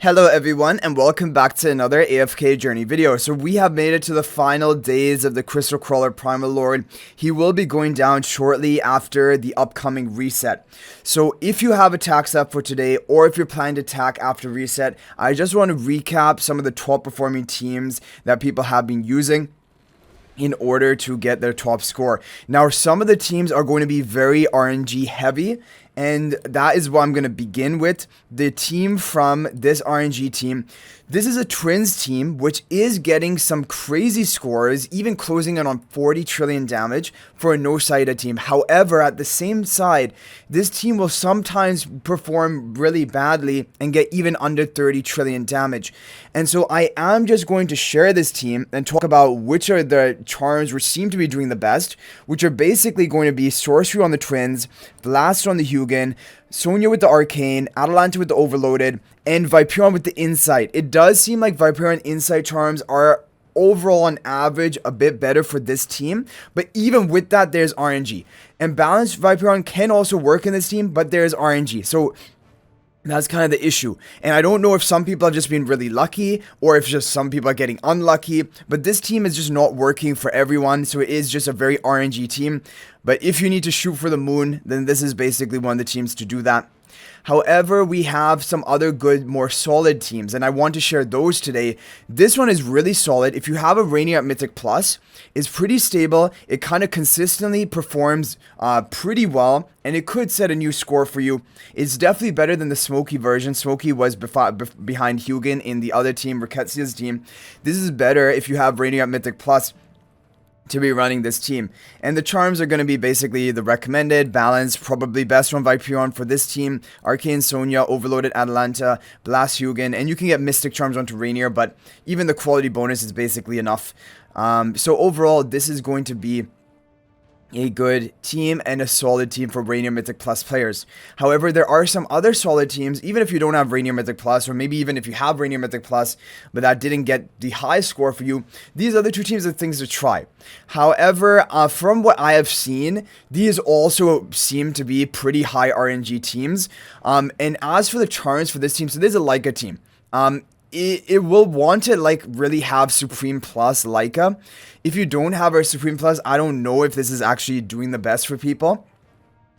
Hello everyone and welcome back to another AFK journey video. So we have made it to the final days of the Crystal Crawler Primal Lord. He will be going down shortly after the upcoming reset. So if you have attacks up for today or if you're planning to attack after reset, I just want to recap some of the top performing teams that people have been using in order to get their top score. Now, some of the teams are going to be very RNG heavy, and that is what I'm going to begin with. The team from this RNG team, this is a Twins team, which is getting some crazy scores, even closing in on 40 trillion damage for a no-Saida team. However, at the same side, this team will sometimes perform really badly and get even under 30 trillion damage. And so I am just going to share this team and talk about which are the charms which seem to be doing the best, which are basically going to be Sorcery on the Twins, Blast on the Hugin, Sonya with the Arcane, Atalanta with the Overloaded, and Viperon with the Insight. It does seem like Viperon Insight charms are overall on average a bit better for this team, but even with that there's RNG. And balanced Viperon can also work in this team, but there's RNG. So that's kind of the issue. And I don't know if some people have just been really lucky or if just some people are getting unlucky, but this team is just not working for everyone. So it is just a very RNG team. But if you need to shoot for the moon, then this is basically one of the teams to do that. However, we have some other good, more solid teams, and I want to share those today. This one is really solid. If you have a Reinier at Mythic Plus, it's pretty stable. It kind of consistently performs pretty well, and it could set a new score for you. It's definitely better than the Smokey version. Smokey was behind Hugin in the other team, Ricketsia's team. This is better if you have Reinier at Mythic Plus to be running this team. And the charms are going to be basically the recommended, balanced, probably best one Viperon for this team, Arcane Sonya, Overloaded Atalanta, Blast Hugin, and you can get Mystic charms onto Reinier, but even the quality bonus is basically enough. So overall, this is going to be a good team and a solid team for Reinier Mythic Plus players. However, there are some other solid teams, even if you don't have Reinier Mythic Plus, or maybe even if you have Reinier Mythic Plus, but that didn't get the high score for you, these other two teams are things to try. However, from what I have seen, these also seem to be pretty high RNG teams. And as for the charms for this team, so this is a Lyca team. It will want to like really have Supreme Plus Lyca. If you don't have our Supreme Plus, I don't know if this is actually doing the best for people.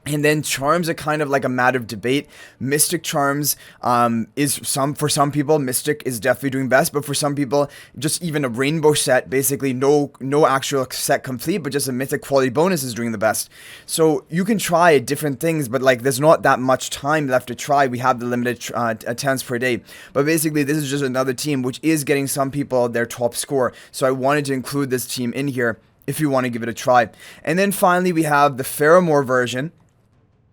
And then charms are kind of like a matter of debate. Mystic charms for some people, Mystic is definitely doing best, but for some people, just even a rainbow set, basically no actual set complete, but just a mythic quality bonus is doing the best. So you can try different things, but like there's not that much time left to try. We have the limited attempts per day, but basically this is just another team which is getting some people their top score. So I wanted to include this team in here if you want to give it a try. And then finally we have the Faramor version.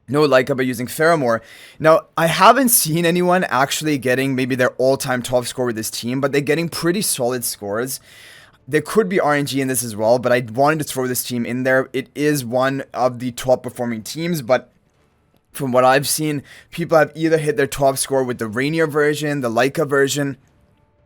No Lyca, but using Faramor. Now, I haven't seen anyone actually getting maybe their all-time top score with this team, but they're getting pretty solid scores. There could be RNG in this as well, but I wanted to throw this team in there. It is one of the top performing teams, but from what I've seen, people have either hit their top score with the Reinier version, the Lyca version,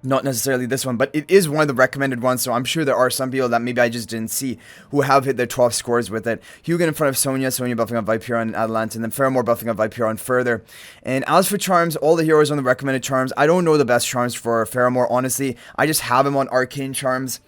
not necessarily this one, but it is one of the recommended ones, so I'm sure there are some people that maybe I just didn't see who have hit their 12 scores with it. Hugin in front of Sonya, Sonya buffing on Viperon and Atalanta, and then Faramor buffing on Viperon further. And as for charms, all the heroes on the recommended charms, I don't know the best charms for Faramor, honestly. I just have him on Arcane charms.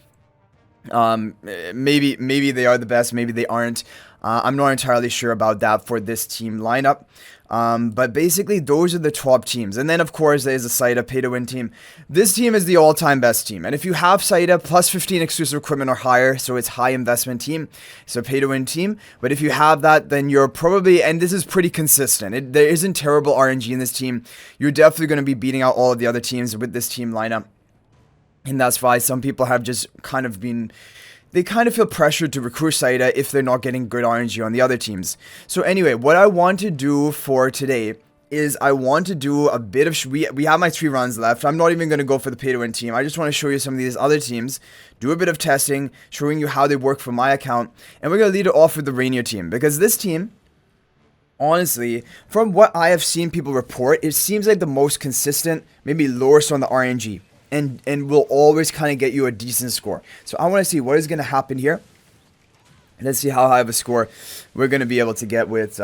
Maybe they are the best, maybe they aren't. I'm not entirely sure about that for this team lineup. But basically, those are the top teams. And then, of course, there's the Saida pay-to-win team. This team is the all-time best team. And if you have Saida, plus 15 exclusive equipment or higher, so it's high investment team, it's a pay-to-win team. But if you have that, then you're probably, and this is pretty consistent. There isn't terrible RNG in this team. You're definitely going to be beating out all of the other teams with this team lineup. And that's why some people have just kind of been... They kind of feel pressured to recruit Saida if they're not getting good RNG on the other teams. So anyway, what I want to do for today is I want to do a bit of... We have my 3 runs left. I'm not even going to go for the pay-to-win team. I just want to show you some of these other teams, do a bit of testing, showing you how they work for my account. And we're going to lead it off with the Reinier team. Because this team, honestly, from what I have seen people report, it seems like the most consistent, maybe lowest on the RNG. And will always kind of get you a decent score. So I want to see what is going to happen here. Let's see how high of a score we're going to be able to get with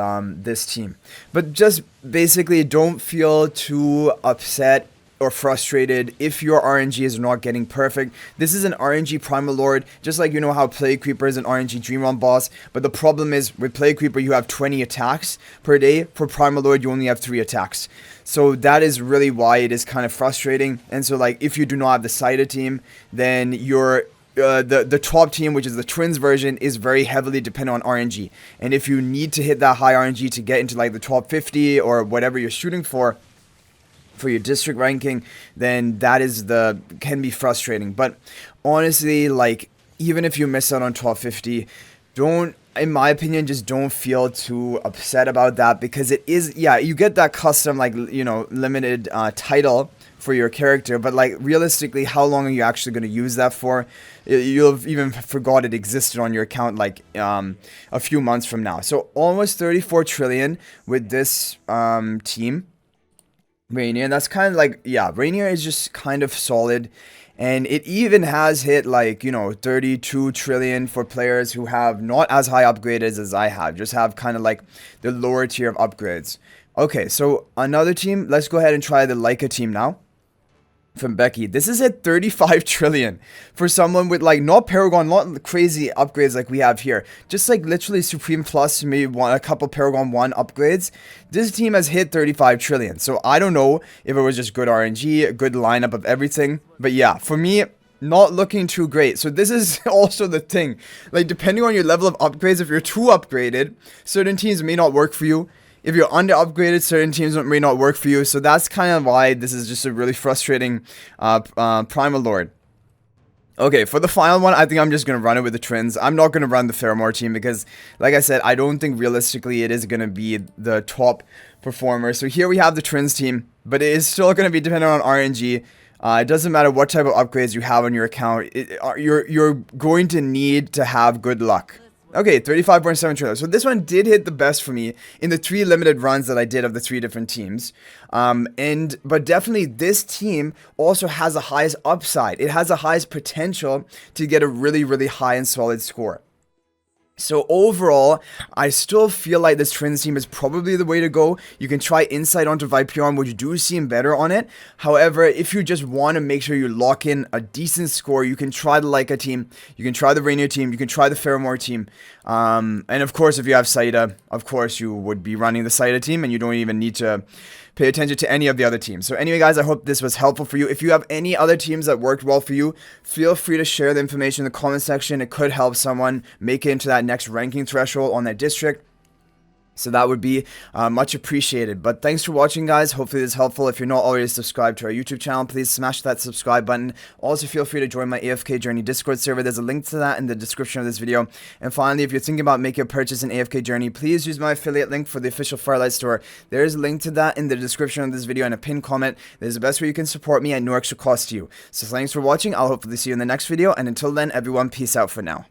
this team. But just basically don't feel too upset or frustrated if your RNG is not getting perfect. This is an RNG Primal Lord, just like you know how Plague Creeper is an RNG Dream Run boss, but the problem is with Plague Creeper you have 20 attacks per day. For Primal Lord you only have 3 attacks. So that is really why it is kind of frustrating. And so like if you do not have the Sida team, then your the top team, which is the Twins version, is very heavily dependent on RNG. And if you need to hit that high RNG to get into like the top 50 or whatever you're shooting for your district ranking, then that is can be frustrating. But honestly, like even if you miss out on top 50, don't, in my opinion, just don't feel too upset about that, because it is, yeah, you get that custom, like, you know, limited title for your character, but like realistically, how long are you actually going to use that for? You'll have even forgot it existed on your account like a few months from now. So almost 34 trillion with this team, Reinier. That's kind of like, yeah, Reinier is just kind of solid. And it even has hit like, you know, 32 trillion for players who have not as high upgrades as I have. Just have kind of like the lower tier of upgrades. Okay, so another team. Let's go ahead and try the Lyca team now. From Becky. This is at 35 trillion for someone with like not Paragon, not crazy upgrades like we have here. Just like literally Supreme Plus, maybe a couple Paragon 1 upgrades. This team has hit 35 trillion. So I don't know if it was just good RNG, a good lineup of everything. But yeah, for me, not looking too great. So this is also the thing. Like depending on your level of upgrades, if you're too upgraded, certain teams may not work for you. If you're under upgraded, certain teams may not work for you. So that's kind of why this is just a really frustrating Primal Lord. Okay, for the final one, I think I'm just going to run it with the Twins. I'm not going to run the Faramor team because, like I said, I don't think realistically it is going to be the top performer. So here we have the Twins team, but it is still going to be dependent on RNG. It doesn't matter what type of upgrades you have on your account. You're going to need to have good luck. Okay, 35.7 trillion. So this one did hit the best for me in the 3 limited runs that I did of the 3 different teams. But definitely this team also has the highest upside. It has the highest potential to get a really, really high and solid score. So overall, I still feel like this Twins team is probably the way to go. You can try Insight onto Viperon, which do seem better on it. However, if you just want to make sure you lock in a decent score, you can try the Lyca team, you can try the Reinier team, you can try the Faramor team. And of course, if you have Sida, of course you would be running the Sida team, and you don't even need to pay attention to any of the other teams. So anyway, guys, I hope this was helpful for you. If you have any other teams that worked well for you, feel free to share the information in the comment section. It could help someone make it into that next ranking threshold on that district. So that would be much appreciated. But thanks for watching, guys. Hopefully this is helpful. If you're not already subscribed to our YouTube channel, please smash that subscribe button. Also, feel free to join my AFK Journey Discord server. There's a link to that in the description of this video. And finally, if you're thinking about making a purchase in AFK Journey, please use my affiliate link for the official Firelight store. There is a link to that in the description of this video and a pinned comment. There's the best way you can support me at no extra cost to you. So thanks for watching. I'll hopefully see you in the next video. And until then, everyone, peace out for now.